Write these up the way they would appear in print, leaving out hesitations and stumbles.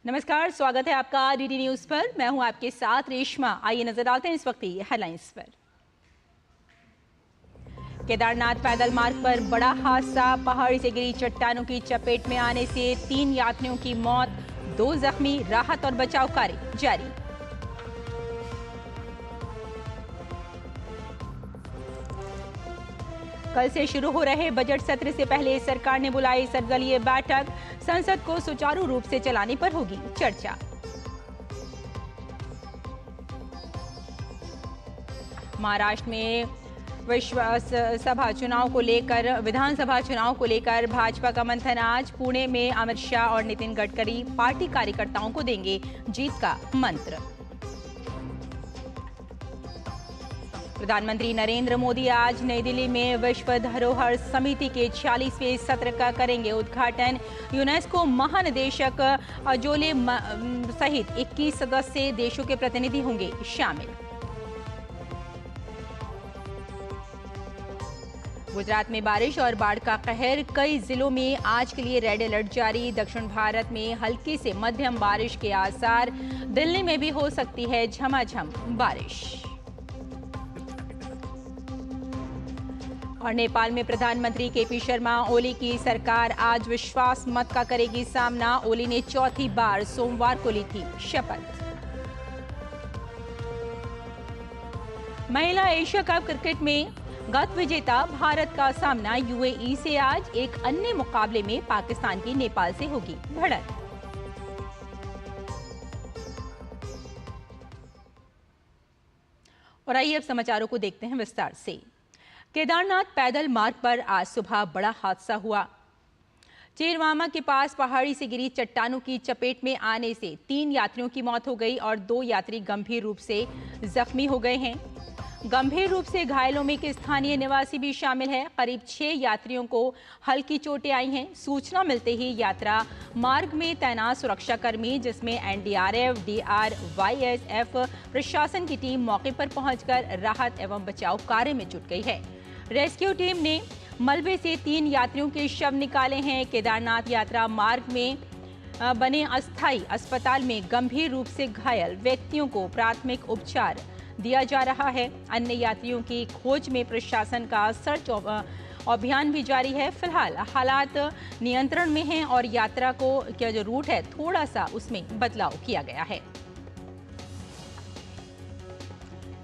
नमस्कार, स्वागत है आपका डीडी न्यूज पर। मैं हूं आपके साथ रेशमा। आइए नजर डालते हैं इस वक्त की हेडलाइंस पर। केदारनाथ पैदल मार्ग पर बड़ा हादसा, पहाड़ी से गिरी चट्टानों की चपेट में आने से 3 यात्रियों की मौत, 2 जख्मी। राहत और बचाव कार्य जारी। कल से शुरू हो रहे बजट सत्र से पहले सरकार ने बुलाई सर्वदलीय बैठक। संसद को सुचारू रूप से चलाने पर होगी चर्चा। महाराष्ट्र में विधानसभा चुनाव को लेकर भाजपा का मंथन आज। पुणे में अमित शाह और नितिन गडकरी पार्टी कार्यकर्ताओं को देंगे जीत का मंत्र। प्रधानमंत्री नरेंद्र मोदी आज नई दिल्ली में विश्व धरोहर समिति के 46वें सत्र का करेंगे उद्घाटन। यूनेस्को महानिदेशक अजोले सहित 21 सदस्य देशों के प्रतिनिधि होंगे शामिल। गुजरात में बारिश और बाढ़ का कहर, कई जिलों में आज के लिए रेड अलर्ट जारी। दक्षिण भारत में हल्की से मध्यम बारिश के आसार, दिल्ली में भी हो सकती है झमाझम बारिश। और नेपाल में प्रधानमंत्री केपी शर्मा ओली की सरकार आज विश्वास मत का करेगी सामना। ओली ने चौथी बार सोमवार को ली थी शपथ। महिला एशिया कप क्रिकेट में गत विजेता भारत का सामना यूएई से आज। एक अन्य मुकाबले में पाकिस्तान की नेपाल से होगी भिड़ंत। और आइए अब समाचारों को देखते हैं विस्तार से। केदारनाथ पैदल मार्ग पर आज सुबह बड़ा हादसा हुआ। चेरवामा के पास पहाड़ी से गिरी चट्टानों की चपेट में आने से 3 यात्रियों की मौत हो गई और 2 यात्री गंभीर रूप से जख्मी हो गए हैं। गंभीर रूप से घायलों में एक स्थानीय निवासी भी शामिल है। करीब 6 यात्रियों को हल्की चोटें आई हैं। सूचना मिलते ही यात्रा मार्ग में तैनात सुरक्षाकर्मी, जिसमें एनडीआरएफ, डीआरवाईएसएफ प्रशासन की टीम मौके पर पहुंचकर राहत एवं बचाव कार्य में जुट गई है। रेस्क्यू टीम ने मलबे से 3 यात्रियों के शव निकाले हैं। केदारनाथ यात्रा मार्ग में बने अस्थायी अस्पताल में गंभीर रूप से घायल व्यक्तियों को प्राथमिक उपचार दिया जा रहा है। अन्य यात्रियों की खोज में प्रशासन का सर्च अभियान भी जारी है। फिलहाल हालात नियंत्रण में हैं और यात्रा को जो रूट है थोड़ा सा उसमें बदलाव किया गया है।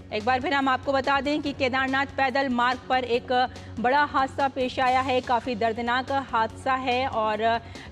एक बार फिर हम आपको बता दें कि केदारनाथ पैदल मार्ग पर एक बड़ा हादसा पेश आया है। काफ़ी दर्दनाक हादसा है और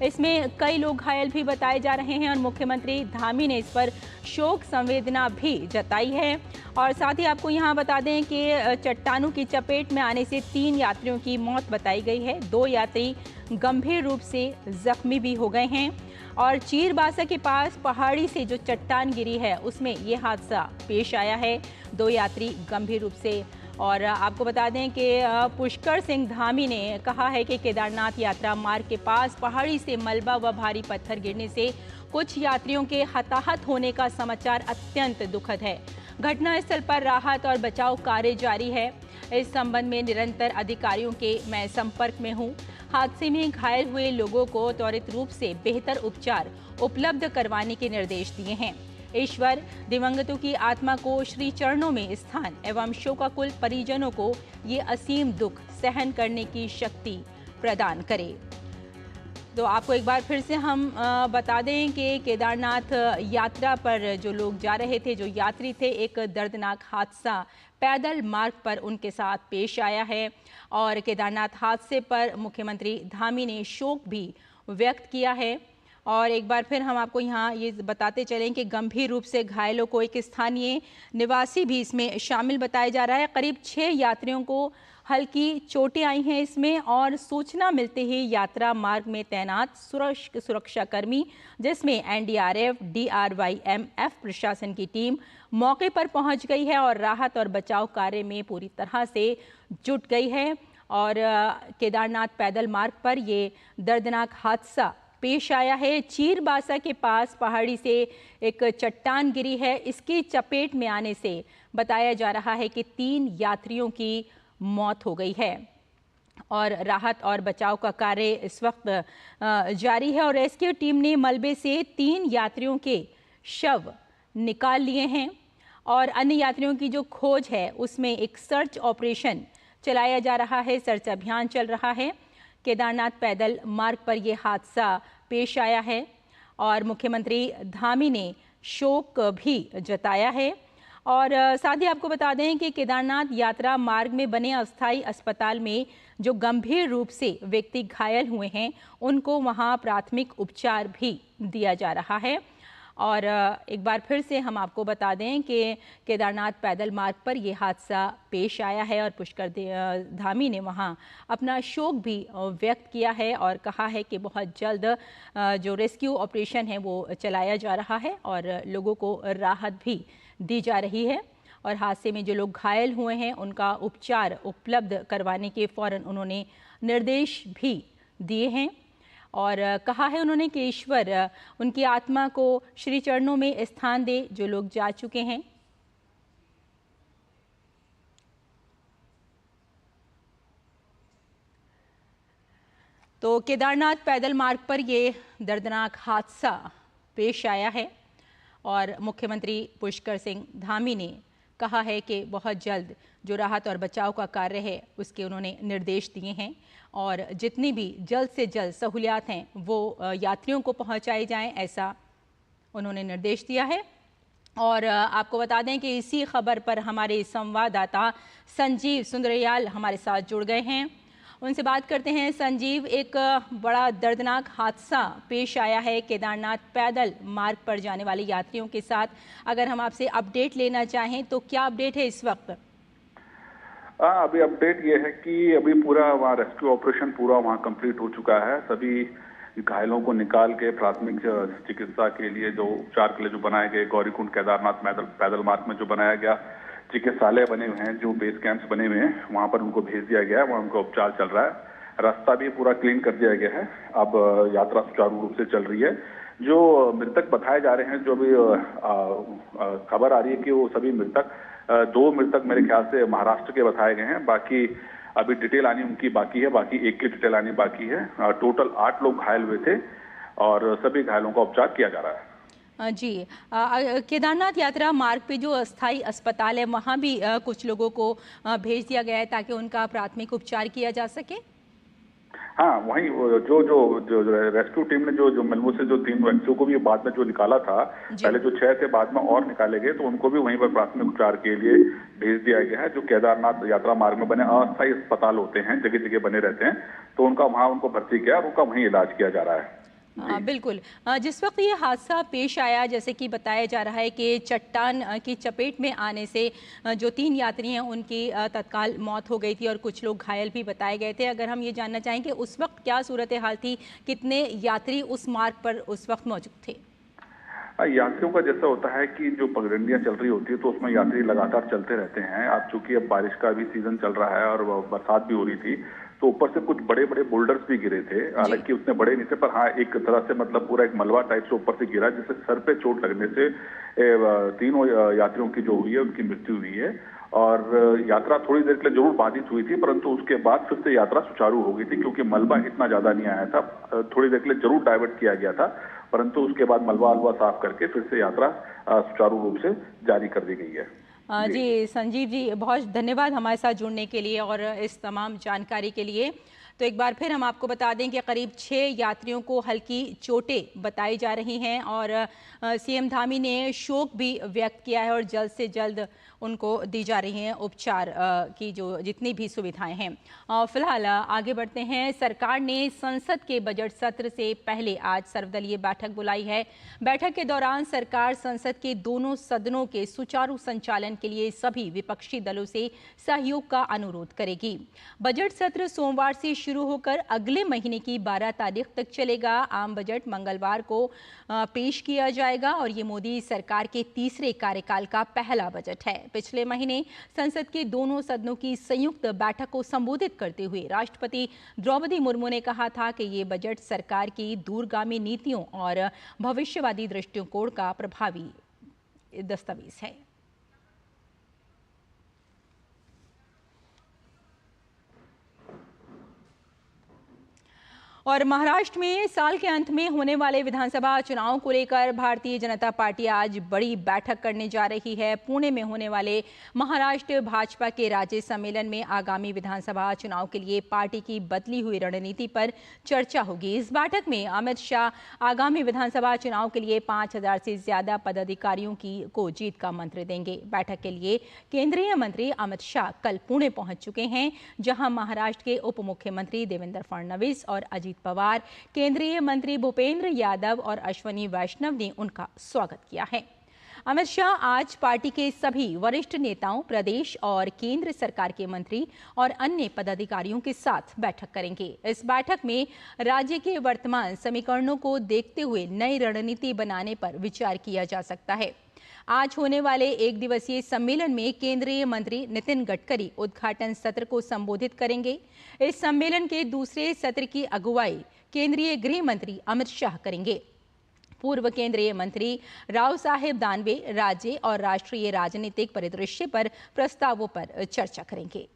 इसमें कई लोग घायल भी बताए जा रहे हैं और मुख्यमंत्री धामी ने इस पर शोक संवेदना भी जताई है। और साथ ही आपको यहां बता दें कि चट्टानों की चपेट में आने से 3 यात्रियों की मौत बताई गई है। 2 यात्री गंभीर रूप से जख्मी भी हो गए हैं और चीरबासा के पास पहाड़ी से जो चट्टान गिरी है उसमें ये हादसा पेश आया है। 2 यात्री गंभीर रूप से। और आपको बता दें कि पुष्कर सिंह धामी ने कहा है कि केदारनाथ यात्रा मार्ग के पास पहाड़ी से मलबा व भारी पत्थर गिरने से कुछ यात्रियों के हताहत होने का समाचार अत्यंत दुखद है। घटनास्थल पर राहत और बचाव कार्य जारी है। इस संबंध में निरंतर अधिकारियों के मैं संपर्क में हूं। हादसे में घायल हुए लोगों को त्वरित रूप से बेहतर उपचार उपलब्ध करवाने के निर्देश दिए हैं। ईश्वर दिवंगतों की आत्मा को श्री चरणों में स्थान एवं शोकाकुल परिजनों को ये असीम दुख सहन करने की शक्ति प्रदान करे। तो आपको एक बार फिर से हम बता दें कि केदारनाथ यात्रा पर जो लोग जा रहे थे, जो यात्री थे, एक दर्दनाक हादसा पैदल मार्ग पर उनके साथ पेश आया है। और केदारनाथ हादसे पर मुख्यमंत्री धामी ने शोक भी व्यक्त किया है। और एक बार फिर हम आपको यहाँ ये बताते चलें कि गंभीर रूप से घायलों को एक स्थानीय निवासी भी इसमें शामिल बताया जा रहा है। करीब 6 यात्रियों को हल्की चोटें आई हैं इसमें। और सूचना मिलते ही यात्रा मार्ग में तैनात सुरक्षाकर्मी, जिसमें एनडीआरएफ, डीआरवाईएमएफ प्रशासन की टीम मौके पर पहुंच गई है और राहत और बचाव कार्य में पूरी तरह से जुट गई है। और केदारनाथ पैदल मार्ग पर ये दर्दनाक हादसा पेश आया है। चीरबासा के पास पहाड़ी से एक चट्टान गिरी है। इसकी चपेट में आने से बताया जा रहा है कि 3 यात्रियों की मौत हो गई है। और राहत और बचाव का कार्य इस वक्त जारी है और रेस्क्यू टीम ने मलबे से 3 यात्रियों के शव निकाल लिए हैं और अन्य यात्रियों की जो खोज है उसमें एक सर्च ऑपरेशन चलाया जा रहा है, सर्च अभियान चल रहा है। केदारनाथ पैदल मार्ग पर यह हादसा पेश आया है और मुख्यमंत्री धामी ने शोक भी जताया है। और साथ ही आपको बता दें कि केदारनाथ यात्रा मार्ग में बने अस्थायी अस्पताल में जो गंभीर रूप से व्यक्ति घायल हुए हैं उनको वहां प्राथमिक उपचार भी दिया जा रहा है। और एक बार फिर से हम आपको बता दें कि केदारनाथ पैदल मार्ग पर यह हादसा पेश आया है और पुष्कर धामी ने वहां अपना शोक भी व्यक्त किया है और कहा है कि बहुत जल्द जो रेस्क्यू ऑपरेशन है वो चलाया जा रहा है और लोगों को राहत भी दी जा रही है और हादसे में जो लोग घायल हुए हैं उनका उपचार उपलब्ध करवाने के फौरन उन्होंने निर्देश भी दिए हैं और कहा है उन्होंने कि ईश्वर उनकी आत्मा को श्री चरणों में स्थान दे जो लोग जा चुके हैं। तो केदारनाथ पैदल मार्ग पर ये दर्दनाक हादसा पेश आया है और मुख्यमंत्री पुष्कर सिंह धामी ने कहा है कि बहुत जल्द जो राहत और बचाव का कार्य है उसके उन्होंने निर्देश दिए हैं और जितनी भी जल्द से जल्द सहूलियात हैं वो यात्रियों को पहुंचाई जाएं, ऐसा उन्होंने निर्देश दिया है। और आपको बता दें कि इसी खबर पर हमारे संवाददाता संजीव सुंदरयाल हमारे साथ जुड़ गए हैं, उनसे बात करते हैं। संजीव, एक बड़ा दर्दनाक हादसा पेश आया है केदारनाथ पैदल मार्ग पर जाने वाले यात्रियों के साथ, अगर हम आपसे अपडेट लेना चाहें तो क्या अपडेट है इस वक्त? अभी अपडेट ये है कि अभी पूरा वहाँ रेस्क्यू ऑपरेशन पूरा वहाँ कंप्लीट हो चुका है। सभी घायलों को निकाल के प्राथमिक चिकित्सा के लिए जो उपचार के लिए जो बनाए गए गौरीकुंड केदारनाथ पैदल मार्ग में जो बनाया गया चिकित्सालय बने हुए हैं, जो बेस कैंप्स बने हुए हैं, वहां पर उनको भेज दिया गया है। वहां उनका उपचार चल रहा है। रास्ता भी पूरा क्लीन कर दिया गया है। अब यात्रा सुचारू रूप से चल रही है। जो मृतक बताए जा रहे हैं, जो भी खबर आ रही है कि वो सभी मृतक 2 मृतक मेरे ख्याल से महाराष्ट्र के बताए गए हैं। बाकी अभी डिटेल आनी उनकी बाकी है, बाकी एक की डिटेल आनी बाकी है। टोटल 8 लोग घायल हुए थे और सभी घायलों का उपचार किया जा रहा है। जी, केदारनाथ यात्रा मार्ग पे जो अस्थाई अस्पताल है वहाँ भी कुछ लोगों को भेज दिया गया है ताकि उनका प्राथमिक उपचार किया जा सके। हाँ, वहीं जो रेस्क्यू टीम ने जो मलबे से जो 3 व्यक्तियों को भी बाद में जो निकाला था, पहले जो 6 थे बाद में और निकाले गए, तो उनको भी वहीं पर प्राथमिक उपचार के लिए भेज दिया गया है। जो केदारनाथ यात्रा मार्ग में बने अस्थायी अस्पताल होते हैं, जगह जगह बने रहते हैं, तो वहां उनको भर्ती किया और उनका वहीं इलाज किया जा रहा है। बिल्कुल। जिस वक्त ये हादसा पेश आया, जैसे कि बताया जा रहा है कि चट्टान की चपेट में आने से जो 3 यात्री हैं उनकी तत्काल मौत हो गई थी और कुछ लोग घायल भी बताए गए थे। अगर हम ये जानना चाहें कि उस वक्त क्या सूरत हाल थी, कितने यात्री उस मार्ग पर उस वक्त मौजूद थे? यात्रियों का जैसा होता है कि जो पगडंडियां चल रही होती है तो उसमें यात्री लगातार चलते रहते हैं। अब चूंकि अब बारिश का भी सीजन चल रहा है और बरसात भी हो रही थी, तो ऊपर से कुछ बड़े बड़े बोल्डर्स भी गिरे थे। हालांकि उतने बड़े नहीं थे, पर हाँ एक तरह से मतलब पूरा एक मलबा टाइप से ऊपर से गिरा, जिससे सर पे चोट लगने से 3 यात्रियों की जो हुई है उनकी मृत्यु हुई है। और यात्रा थोड़ी देर के लिए जरूर बाधित हुई थी, परंतु उसके बाद फिर से यात्रा सुचारू हो गई थी, क्योंकि मलबा इतना ज्यादा नहीं आया था। थोड़ी देर के लिए जरूर डाइवर्ट किया गया था, परंतु उसके बाद मलबा साफ करके फिर से यात्रा सुचारू रूप से जारी कर दी गई है। जी संजीव जी, बहुत धन्यवाद हमारे साथ जुड़ने के लिए और इस तमाम जानकारी के लिए। तो एक बार फिर हम आपको बता दें कि करीब 6 यात्रियों को हल्की चोटें बताई जा रही हैं और सीएम धामी ने शोक भी व्यक्त किया है और जल्द से जल्द उनको दी जा रही हैं उपचार की जो जितनी भी सुविधाएं हैं। फिलहाल आगे बढ़ते हैं। सरकार ने संसद के बजट सत्र से पहले आज सर्वदलीय बैठक बुलाई है। बैठक के दौरान सरकार संसद के दोनों सदनों के सुचारू संचालन के लिए सभी विपक्षी दलों से सहयोग का अनुरोध करेगी। बजट सत्र सोमवार से शुरू होकर अगले महीने की 12 तारीख तक चलेगा। आम बजट मंगलवार को पेश किया जाएगा और ये मोदी सरकार के तीसरे कार्यकाल का पहला बजट है। पिछले महीने संसद के दोनों सदनों की संयुक्त बैठक को संबोधित करते हुए राष्ट्रपति द्रौपदी मुर्मू ने कहा था कि ये बजट सरकार की दूरगामी नीतियों और भविष्यवादी दृष्टिकोण का प्रभावी दस्तावेज है। और महाराष्ट्र में साल के अंत में होने वाले विधानसभा चुनाव को लेकर भारतीय जनता पार्टी आज बड़ी बैठक करने जा रही है। पुणे में होने वाले महाराष्ट्र भाजपा के राज्य सम्मेलन में आगामी विधानसभा चुनाव के लिए पार्टी की बदली हुई रणनीति पर चर्चा होगी। इस बैठक में अमित शाह आगामी विधानसभा चुनाव के लिए 5,000 से ज्यादा पदाधिकारियों को जीत का मंत्र देंगे। बैठक के लिए केंद्रीय मंत्री अमित शाह कल पुणे पहुंच चुके हैं, जहां महाराष्ट्र के उप मुख्यमंत्री देवेंद्र फडणवीस और अजित पवार, केंद्रीय मंत्री भूपेंद्र यादव और अश्विनी वैष्णव ने उनका स्वागत किया है। अमित शाह आज पार्टी के सभी वरिष्ठ नेताओं, प्रदेश और केंद्र सरकार के मंत्री और अन्य पदाधिकारियों के साथ बैठक करेंगे। इस बैठक में राज्य के वर्तमान समीकरणों को देखते हुए नई रणनीति बनाने पर विचार किया जा सकता है। आज होने वाले एक दिवसीय सम्मेलन में केंद्रीय मंत्री नितिन गडकरी उद्घाटन सत्र को संबोधित करेंगे। इस सम्मेलन के दूसरे सत्र की अगुवाई केंद्रीय गृह मंत्री अमित शाह करेंगे। पूर्व केंद्रीय मंत्री राव साहेब दानवे राज्य और राष्ट्रीय राजनीतिक परिदृश्य पर प्रस्तावों पर चर्चा करेंगे।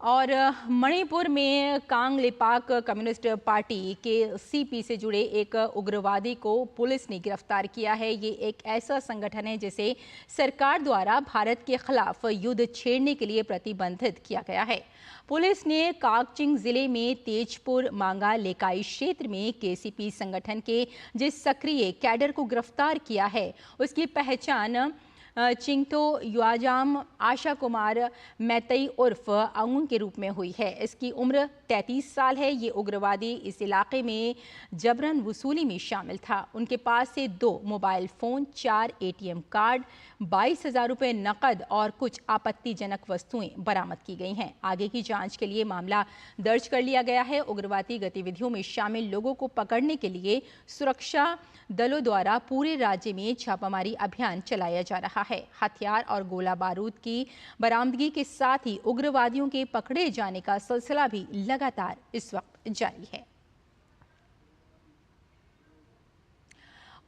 और मणिपुर में कांगलेपाक कम्युनिस्ट पार्टी के सीपी से जुड़े एक उग्रवादी को पुलिस ने गिरफ्तार किया है। ये एक ऐसा संगठन है जिसे सरकार द्वारा भारत के खिलाफ युद्ध छेड़ने के लिए प्रतिबंधित किया गया है। पुलिस ने काकचिंग जिले में तेजपुर मांगा लेकाई क्षेत्र में केसीपी संगठन के जिस सक्रिय कैडर को गिरफ्तार किया है, उसकी पहचान चिंगतो युआजाम आशा कुमार मैतई उर्फ अंगुन के रूप में हुई है। इसकी उम्र 33 साल है। ये उग्रवादी इस इलाके में जबरन वसूली में शामिल था। उनके पास से 2 मोबाइल फोन, 4 एटीएम कार्ड, 22,000 रुपये नकद और कुछ आपत्तिजनक वस्तुएं बरामद की गई हैं। आगे की जांच के लिए मामला दर्ज कर लिया गया है। उग्रवादी गतिविधियों में शामिल लोगों को पकड़ने के लिए सुरक्षा दलों द्वारा पूरे राज्य में छापामारी अभियान चलाया जा रहा है। हथियार और गोला बारूद की बरामदगी के साथ ही उग्रवादियों के पकड़े जाने का सिलसिला भी लगातार इस वक्त जारी है।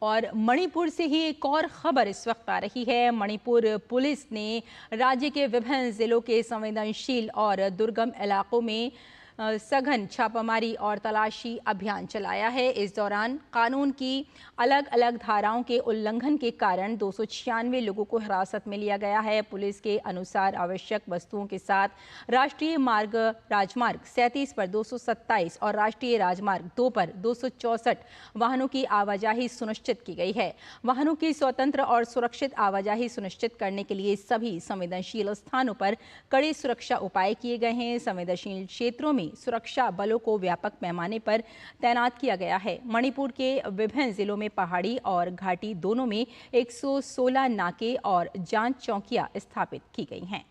और मणिपुर से ही एक और खबर इस वक्त आ रही है। मणिपुर पुलिस ने राज्य के विभिन्न जिलों के संवेदनशील और दुर्गम इलाकों में सघन छापामारी और तलाशी अभियान चलाया है। इस दौरान कानून की अलग अलग धाराओं के उल्लंघन के कारण 296 लोगों को हिरासत में लिया गया है। पुलिस के अनुसार आवश्यक वस्तुओं के साथ राष्ट्रीय राजमार्ग 37 पर 227 और राष्ट्रीय राजमार्ग 2 पर 264 वाहनों की आवाजाही सुनिश्चित की गई है। वाहनों की स्वतंत्र और सुरक्षित आवाजाही सुनिश्चित करने के लिए सभी संवेदनशील स्थानों पर कड़े सुरक्षा उपाय किए गए हैं। संवेदनशील क्षेत्रों में सुरक्षा बलों को व्यापक पैमाने पर तैनात किया गया है। मणिपुर के विभिन्न जिलों में पहाड़ी और घाटी दोनों में 116 नाके और जांच चौकियां स्थापित की गई हैं।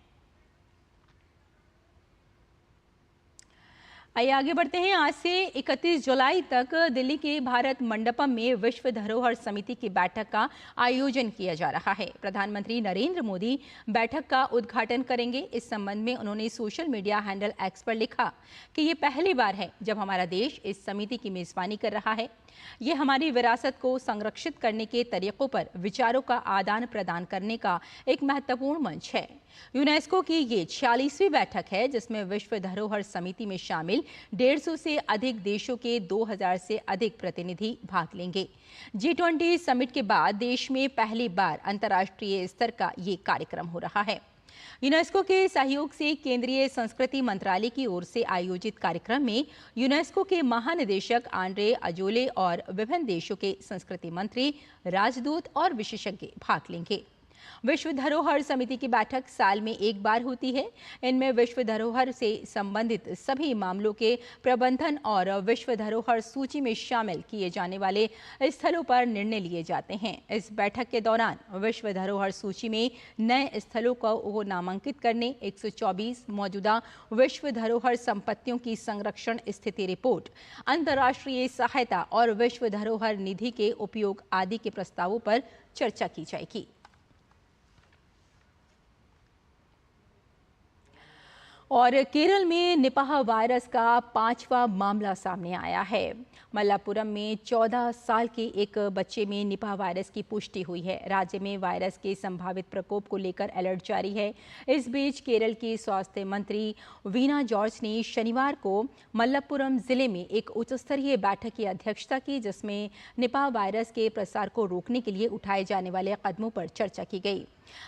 आइए आगे बढ़ते हैं। आज से 31 जुलाई तक दिल्ली के भारत मंडपम में विश्व धरोहर समिति की बैठक का आयोजन किया जा रहा है। प्रधानमंत्री नरेंद्र मोदी बैठक का उद्घाटन करेंगे। इस संबंध में उन्होंने सोशल मीडिया हैंडल एक्स पर लिखा कि ये पहली बार है जब हमारा देश इस समिति की मेजबानी कर रहा है। ये हमारी विरासत को संरक्षित करने के तरीकों पर विचारों का आदान प्रदान करने का एक महत्वपूर्ण मंच है। यूनेस्को की ये 46वीं बैठक है, जिसमें विश्व धरोहर समिति में शामिल 150 से अधिक देशों के 2000 से अधिक प्रतिनिधि भाग लेंगे। G20 समिट के बाद देश में पहली बार अंतर्राष्ट्रीय स्तर का ये कार्यक्रम हो रहा है। यूनेस्को के सहयोग से केंद्रीय संस्कृति मंत्रालय की ओर से आयोजित कार्यक्रम में यूनेस्को के महानिदेशक आंड्रे अजोले और विभिन्न देशों के संस्कृति मंत्री, राजदूत और विशेषज्ञ भाग लेंगे। विश्व धरोहर समिति की बैठक साल में एक बार होती है। इनमें विश्व धरोहर से संबंधित सभी मामलों के प्रबंधन और विश्व धरोहर सूची में शामिल किए जाने वाले स्थलों पर निर्णय लिए जाते हैं। इस बैठक के दौरान विश्व धरोहर सूची में नए स्थलों को नामांकित करने, 124 मौजूदा विश्व धरोहर संपत्तियों की संरक्षण स्थिति रिपोर्ट, अंतर्राष्ट्रीय सहायता और विश्व धरोहर निधि के उपयोग आदि के प्रस्तावों पर चर्चा की जाएगी। और केरल में निपाह वायरस का 5वां मामला सामने आया है। मल्लापुरम में 14 साल के एक बच्चे में निपाह वायरस की पुष्टि हुई है। राज्य में वायरस के संभावित प्रकोप को लेकर अलर्ट जारी है। इस बीच केरल की स्वास्थ्य मंत्री वीना जॉर्ज ने शनिवार को मल्लापुरम जिले में एक उच्च स्तरीय बैठक की अध्यक्षता की, जिसमें निपाह वायरस के प्रसार को रोकने के लिए उठाए जाने वाले कदमों पर चर्चा की गई।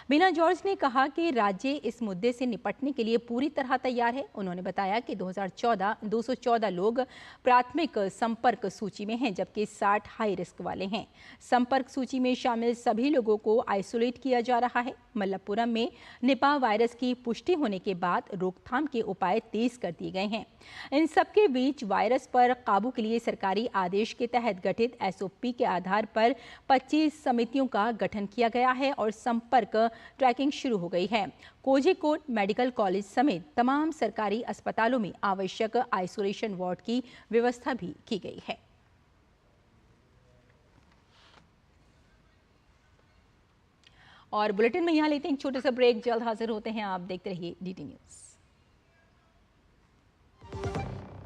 वीना जॉर्ज ने कहा कि राज्य इस मुद्दे से निपटने के लिए पूरी तरह तैयार है। उन्होंने बताया कि 214 लोग प्राथमिक संपर्क सूची में हैं, जबकि 60 हाई रिस्क वाले हैं। संपर्क सूची में शामिल सभी लोगों को आइसोलेट किया जा रहा है। मल्लापुरम में निपाह वायरस की पुष्टि होने के बाद रोकथाम के उपाय तेज कर दिए गए हैं। इन सबके बीच वायरस पर काबू के लिए सरकारी आदेश के तहत गठित एसओपी के आधार पर 25 समितियों का गठन किया गया है और संपर्क ट्रैकिंग शुरू हो गई है। कोझिकोड मेडिकल कॉलेज समेत तमाम सरकारी अस्पतालों में आवश्यक आइसोलेशन वार्ड की व्यवस्था भी की गई है। और बुलेटिन में यहाँ लेते हैं एक छोटा सा ब्रेक। जल्द हाजिर होते हैं। आप देखते रहिए डीटी न्यूज।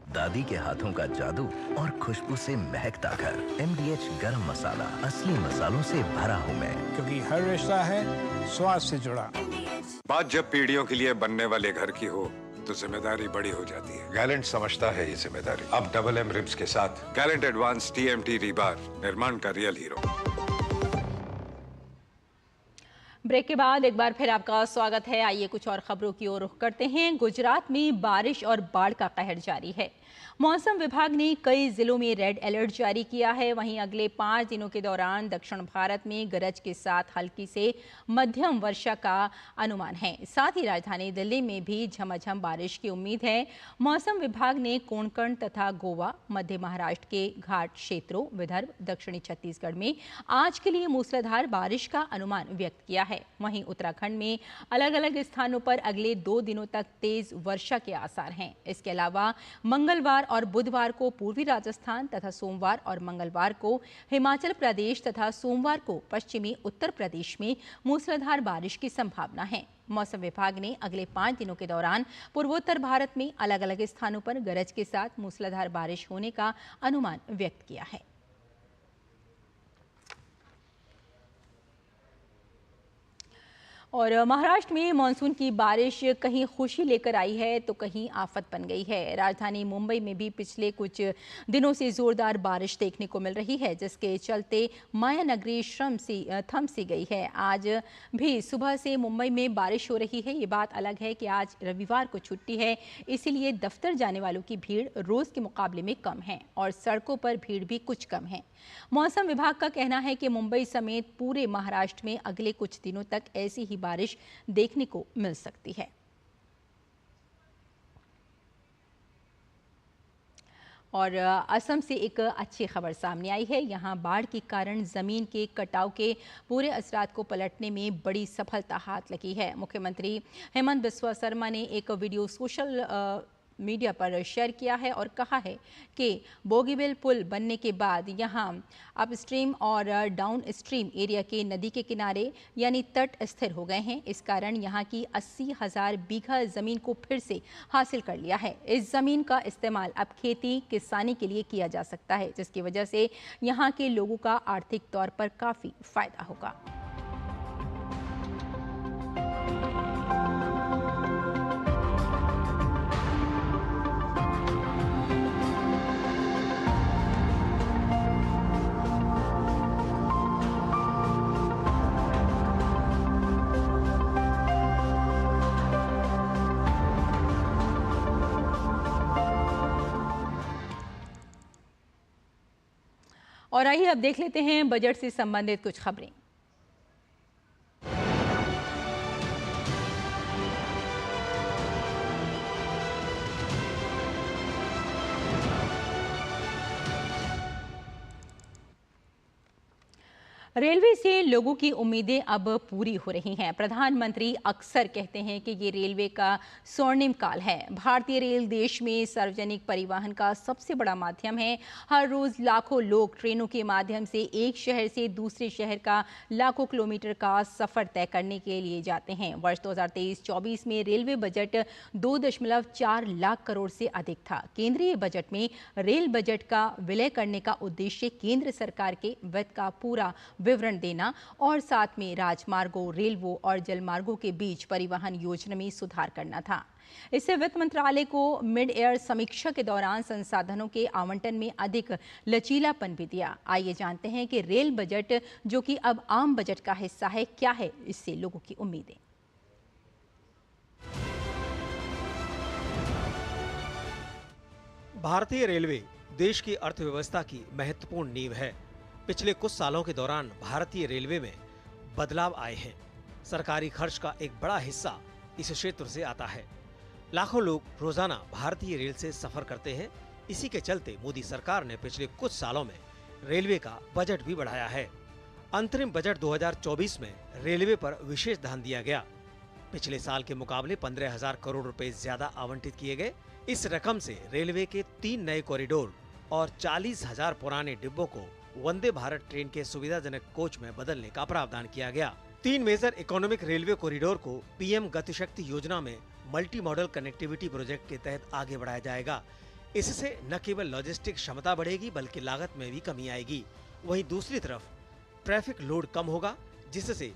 दादी के हाथों का जादू और खुशबू से महकता घर। MDH गरम मसाला, असली मसालों से भरा हूँ मैं, क्योंकि हर रिश्ता है स्वाद से जुड़ा। बात जब पीढ़ियों के लिए बनने वाले घर की हो तो जिम्मेदारी बड़ी हो जाती है। गैलेंट समझता है ये जिम्मेदारी। अब डबल M रिब्स के साथ गैलेंट एडवांस TMT रीबार, निर्माण का रियल हीरो। ब्रेक के बाद एक बार फिर आपका स्वागत है। आइए कुछ और खबरों की ओर रुख करते हैं। गुजरात में बारिश और बाढ़ का कहर जारी है। मौसम विभाग ने कई जिलों में रेड अलर्ट जारी किया है। वहीं अगले 5 दिनों के दौरान दक्षिण भारत में गरज के साथ हल्की से मध्यम वर्षा का अनुमान है। साथ ही राजधानी दिल्ली में भी झमाझम बारिश की उम्मीद है। मौसम विभाग ने कोंकण तथा गोवा, मध्य महाराष्ट्र के घाट क्षेत्रों, विदर्भ, दक्षिणी छत्तीसगढ़ में आज के लिए मूसलाधार बारिश का अनुमान व्यक्त किया है। वहीं उत्तराखंड में अलग अलग स्थानों पर अगले 2 दिनों तक तेज वर्षा के आसार हैं। इसके अलावा मंगलवार और बुधवार को पूर्वी राजस्थान तथा सोमवार और मंगलवार को हिमाचल प्रदेश तथा सोमवार को पश्चिमी उत्तर प्रदेश में मूसलाधार बारिश की संभावना है। मौसम विभाग ने अगले 5 दिनों के दौरान पूर्वोत्तर भारत में अलग अलग स्थानों पर गरज के साथ मूसलाधार बारिश होने का अनुमान व्यक्त किया है। और महाराष्ट्र में मानसून की बारिश कहीं खुशी लेकर आई है तो कहीं आफत बन गई है। राजधानी मुंबई में भी पिछले कुछ दिनों से जोरदार बारिश देखने को मिल रही है, जिसके चलते माया नगरी थम सी गई है। आज भी सुबह से मुंबई में बारिश हो रही है। ये बात अलग है कि आज रविवार को छुट्टी है, इसीलिए दफ्तर जाने वालों की भीड़ रोज के मुकाबले में कम है और सड़कों पर भीड़ भी कुछ कम है। मौसम विभाग का कहना है कि मुंबई समेत पूरे महाराष्ट्र में अगले कुछ दिनों तक ऐसी ही बारिश देखने को मिल सकती है। और असम से एक अच्छी खबर सामने आई है। यहाँ बाढ़ के कारण जमीन के कटाव के पूरे असरात को पलटने में बड़ी सफलता हाथ लगी है। मुख्यमंत्री हेमंत बिस्वा शर्मा ने एक वीडियो सोशल मीडिया पर शेयर किया है और कहा है कि बोगीबिल पुल बनने के बाद यहाँ अपस्ट्रीम और डाउन स्ट्रीम एरिया के नदी के किनारे यानी तट स्थिर हो गए हैं। इस कारण यहाँ की 80,000 बीघा ज़मीन को फिर से हासिल कर लिया है। इस ज़मीन का इस्तेमाल अब खेती किसानी के लिए किया जा सकता है, जिसकी वजह से यहाँ के लोगों का आर्थिक तौर पर काफ़ी फ़ायदा होगा। और आइए अब देख लेते हैं बजट से संबंधित कुछ खबरें। रेलवे से लोगों की उम्मीदें अब पूरी हो रही हैं। प्रधानमंत्री अक्सर कहते हैं कि ये रेलवे का स्वर्णिम काल है। भारतीय रेल देश में सार्वजनिक परिवहन का सबसे बड़ा माध्यम है। हर रोज लाखों लोग ट्रेनों के माध्यम से एक शहर से दूसरे शहर का लाखों किलोमीटर का सफर तय करने के लिए जाते हैं। वर्ष 2023-24 में रेलवे बजट 2.4 लाख करोड़ से अधिक था। केंद्रीय बजट में रेल बजट का विलय करने का उद्देश्य केंद्र सरकार के वित्त का पूरा विवरण देना और साथ में राजमार्गों, रेलवों और जलमार्गों के बीच परिवहन योजना में सुधार करना था। इससे वित्त मंत्रालय को मिड एयर समीक्षा के दौरान संसाधनों के आवंटन में अधिक लचीलापन भी दिया। आइए जानते हैं कि रेल बजट, जो कि अब आम बजट का हिस्सा है, क्या है इससे लोगों की उम्मीदें। भारतीय रेलवे देश की अर्थव्यवस्था की महत्वपूर्ण नींव है। पिछले कुछ सालों के दौरान भारतीय रेलवे में बदलाव आए हैं। सरकारी खर्च का एक बड़ा हिस्सा इस क्षेत्र से आता है। लाखों लोग रोजाना भारतीय रेल से सफर करते हैं। इसी के चलते मोदी सरकार ने पिछले कुछ सालों में रेलवे का बजट भी बढ़ाया है। अंतरिम बजट 2024 में रेलवे पर विशेष ध्यान दिया गया। पिछले साल के मुकाबले 15,000 करोड़ रुपए ज्यादा आवंटित किए गए। इस रकम से रेलवे के 3 नए कॉरिडोर और 40,000 पुराने डिब्बों को वंदे भारत ट्रेन के सुविधाजनक कोच में बदलने का प्रावधान किया गया। 3 मेजर इकोनॉमिक रेलवे कॉरिडोर को पीएम गतिशक्ति योजना में मल्टी मॉडल कनेक्टिविटी प्रोजेक्ट के तहत आगे बढ़ाया जाएगा। इससे न केवल लॉजिस्टिक क्षमता बढ़ेगी बल्कि लागत में भी कमी आएगी। वहीं दूसरी तरफ ट्रैफिक लोड कम होगा, जिससे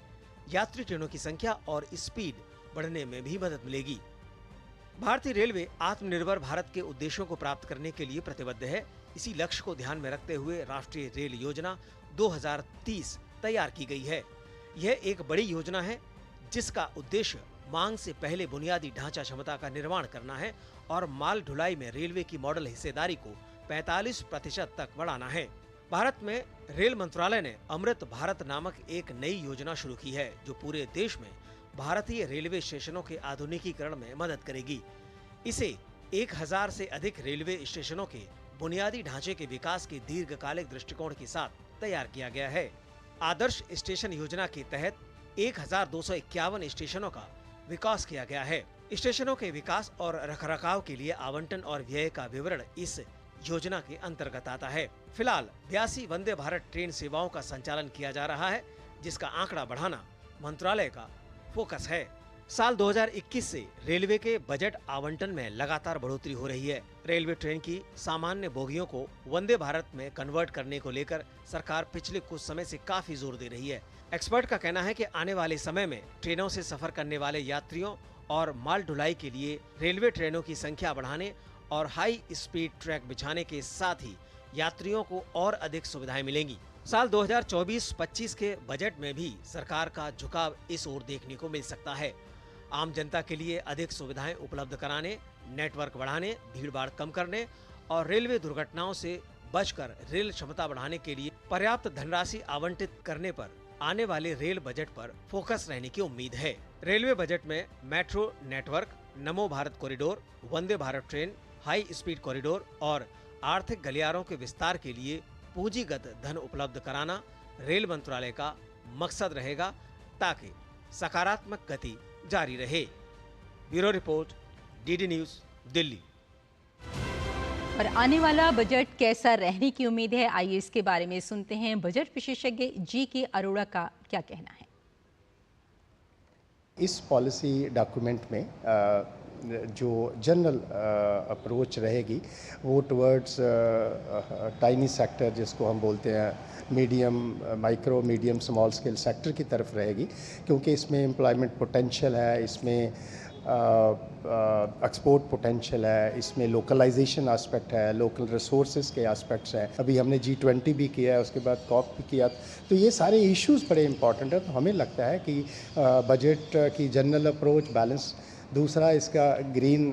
यात्री ट्रेनों की संख्या और स्पीड बढ़ने में भी मदद मिलेगी। भारतीय रेलवे आत्मनिर्भर भारत के उद्देश्यों को प्राप्त करने के लिए प्रतिबद्ध है। इसी लक्ष्य को ध्यान में रखते हुए राष्ट्रीय रेल योजना 2030 तैयार की गई है। यह एक बड़ी योजना है जिसका उद्देश्य मांग से पहले बुनियादी ढांचा क्षमता का निर्माण करना है और माल ढुलाई में रेलवे की मॉडल हिस्सेदारी को 45% तक बढ़ाना है। भारत में रेल मंत्रालय ने अमृत भारत नामक एक नई योजना शुरू की है, जो पूरे देश में भारतीय रेलवे स्टेशनों के आधुनिकीकरण में मदद करेगी। इसे 1000 से अधिक रेलवे स्टेशनों के बुनियादी ढांचे के विकास के दीर्घकालिक दृष्टिकोण के साथ तैयार किया गया है। आदर्श स्टेशन योजना के तहत 1251 स्टेशनों का विकास किया गया है। स्टेशनों के विकास और रखरखाव के लिए आवंटन और व्यय का विवरण इस योजना के अंतर्गत आता है। फिलहाल 82 वंदे भारत ट्रेन सेवाओं का संचालन किया जा रहा है, जिसका आंकड़ा बढ़ाना मंत्रालय का फोकस है। साल 2021 से रेलवे के बजट आवंटन में लगातार बढ़ोतरी हो रही है। रेलवे ट्रेन की सामान्य बोगियों को वंदे भारत में कन्वर्ट करने को लेकर सरकार पिछले कुछ समय से काफी जोर दे रही है। एक्सपर्ट का कहना है कि आने वाले समय में ट्रेनों से सफर करने वाले यात्रियों और माल ढुलाई के लिए रेलवे ट्रेनों की संख्या बढ़ाने और हाई स्पीड ट्रैक बिछाने के साथ ही यात्रियों को और अधिक सुविधाएं मिलेंगी। साल 2024-25 के बजट में भी सरकार का झुकाव इस ओर देखने को मिल सकता है। आम जनता के लिए अधिक सुविधाएं उपलब्ध कराने, नेटवर्क बढ़ाने, भीड़भाड़ कम करने और रेलवे दुर्घटनाओं से बचकर रेल क्षमता बढ़ाने के लिए पर्याप्त धनराशि आवंटित करने पर आने वाले रेल बजट पर फोकस रहने की उम्मीद है। रेलवे बजट में metro network, Namo Bharat corridor, Vande Bharat train, high speed corridor और आर्थिक गलियारों के विस्तार के लिए पूंजीगत धन उपलब्ध कराना रेल मंत्रालय का मकसद रहेगा, ताकि सकारात्मक गति जारी रहे। Bureau report, DD news, Delhi. और आने वाला बजट कैसा रहने की उम्मीद है, आइए इसके बारे में सुनते हैं बजट विशेषज्ञ जी.के. अरोड़ा का क्या कहना है। इस पॉलिसी डॉक्यूमेंट में जो जनरल अप्रोच रहेगी वो टवर्ड्स टाइनी सेक्टर, जिसको हम बोलते हैं medium, micro, medium, small scale sector की तरफ रहेगी, क्योंकि इसमें एम्प्लॉयमेंट पोटेंशियल है, इसमें एक्सपोर्ट पोटेंशियल है, इसमें लोकलाइजेशन एस्पेक्ट है, लोकल रिसोर्सेज के एस्पेक्ट्स हैं। अभी हमने G20 भी किया है, उसके बाद COP भी किया, तो ये सारे इश्यूज बड़े इंपॉर्टेंट है। तो हमें लगता है कि बजट की जनरल अप्रोच बैलेंस, दूसरा इसका ग्रीन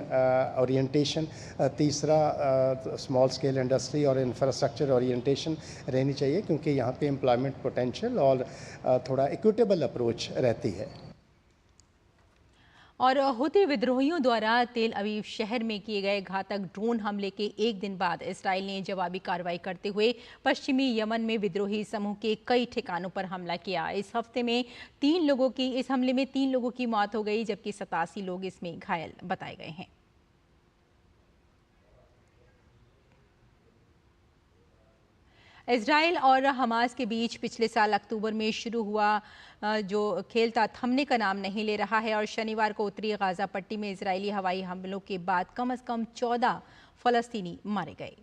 ओरिएंटेशन, तीसरा स्मॉल स्केल इंडस्ट्री और इंफ्रास्ट्रक्चर ओरिएंटेशन रहनी चाहिए, क्योंकि यहाँ पे एम्प्लॉयमेंट पोटेंशियल और थोड़ा इक्विटेबल अप्रोच रहती है। और हुती विद्रोहियों द्वारा तेल अवीव शहर में किए गए घातक ड्रोन हमले के एक दिन बाद इसराइल ने जवाबी कार्रवाई करते हुए पश्चिमी यमन में विद्रोही समूह के कई ठिकानों पर हमला किया। इस हमले में 3 लोगों की मौत हो गई, जबकि 87 लोग इसमें घायल बताए गए हैं। इजराइल और हमास के बीच पिछले साल अक्टूबर में शुरू हुआ जो खेल था थमने का नाम नहीं ले रहा है और शनिवार को उत्तरी गाजा पट्टी में इजरायली हवाई हमलों के बाद कम से कम 14 फलस्तीनी मारे गए।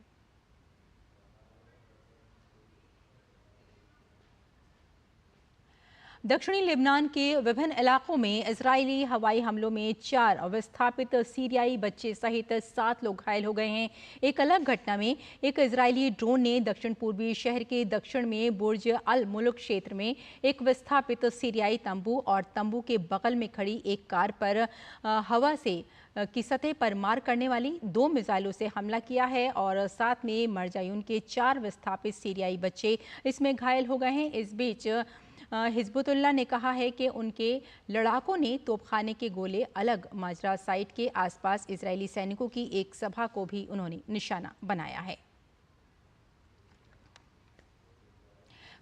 दक्षिणी लेबनान के विभिन्न इलाकों में इजरायली हवाई हमलों में 4 विस्थापित सीरियाई बच्चे सहित 7 लोग घायल हो गए हैं। एक अलग घटना में एक इजरायली ड्रोन ने दक्षिण पूर्वी शहर के दक्षिण में बुर्ज अल मुल्क क्षेत्र में एक विस्थापित सीरियाई तंबू और तंबू के बगल में खड़ी एक कार पर हवा से की सतह पर मार करने वाली 2 मिसाइलों से हमला किया है और साथ में मरजायून के 4 विस्थापित सीरियाई बच्चे इसमें घायल हो गए हैं। इस बीच हिजबुल्लाह ने कहा है कि उनके लड़ाकों ने तोपखाने के गोले अलग माजरा साइट के आसपास इजरायली सैनिकों की एक सभा को भी उन्होंने निशाना बनाया है।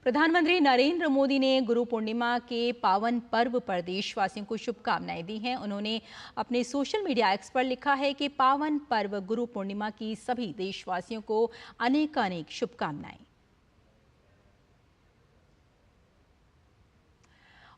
प्रधानमंत्री नरेंद्र मोदी ने गुरु पूर्णिमा के पावन पर्व पर देशवासियों को शुभकामनाएं दी हैं। उन्होंने अपने सोशल मीडिया एक्स पर लिखा है कि पावन पर्व गुरु पूर्णिमा की सभी देशवासियों को अनेकानेक शुभकामनाएं।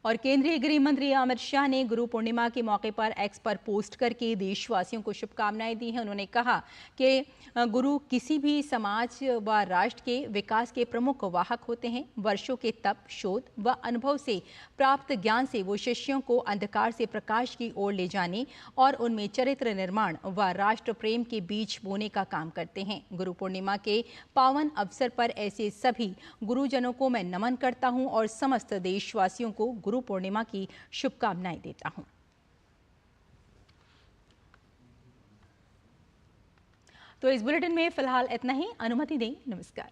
और केंद्रीय गृह मंत्री अमित शाह ने गुरु पूर्णिमा के मौके पर एक्स पर पोस्ट करके देशवासियों को शुभकामनाएं दी हैं। उन्होंने कहा कि गुरु किसी भी समाज व राष्ट्र के विकास के प्रमुख वाहक होते हैं। वर्षों के तप, शोध व अनुभव से प्राप्त ज्ञान से वो शिष्यों को अंधकार से प्रकाश की ओर ले जाने और उनमें चरित्र निर्माण व राष्ट्र प्रेम के बीज बोने का काम करते हैं। गुरु पूर्णिमा के पावन अवसर पर ऐसे सभी गुरुजनों को मैं नमन करता हूं और समस्त देशवासियों को गुरु पूर्णिमा की शुभकामनाएं देता हूं। तो इस बुलेटिन में फिलहाल इतना ही। अनुमति दें। नमस्कार।